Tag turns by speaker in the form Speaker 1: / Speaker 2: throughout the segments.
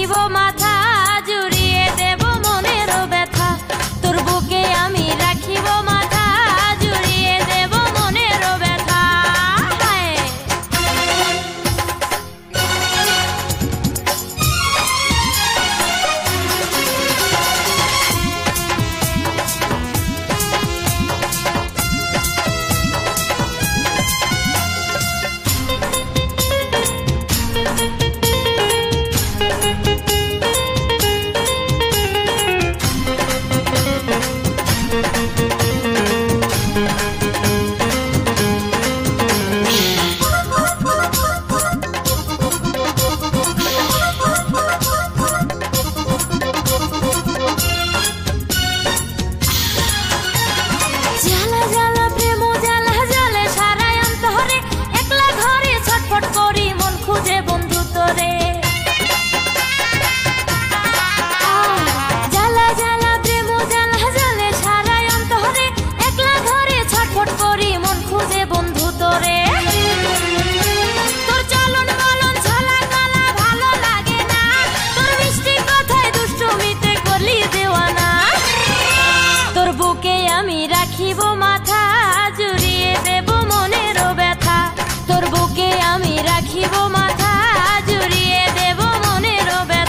Speaker 1: রাখিব মাথা জুড়িয়ে দেব মনেরও ব্যথা তোর বুকে আমি রাখিব মাথা জুড়িয়ে দেব মনেরও ব্যথা আমি রাখিব মাথা জুড়িয়ে দেব মনেরও ব্যথা তোর বুকে আমি রাখিব মাথা জুড়িয়ে দেব মনেরও ব্যথা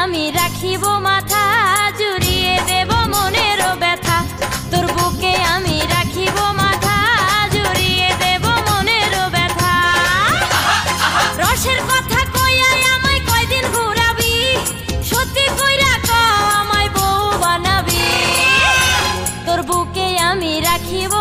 Speaker 1: আমি রাখিব মাথা জুড়িয়ে দেব মনেরও ব্যথা তোর বুকে আমি রাখিব মাথা জুড়িয়ে দেব মনেরও ব্যথা রসের কথা কইয়াই আমায় কয়দিন ঘুরাবি সত্যি কইরা কও আমায় বউ বানাবি তোর বুকে আমি রাখিব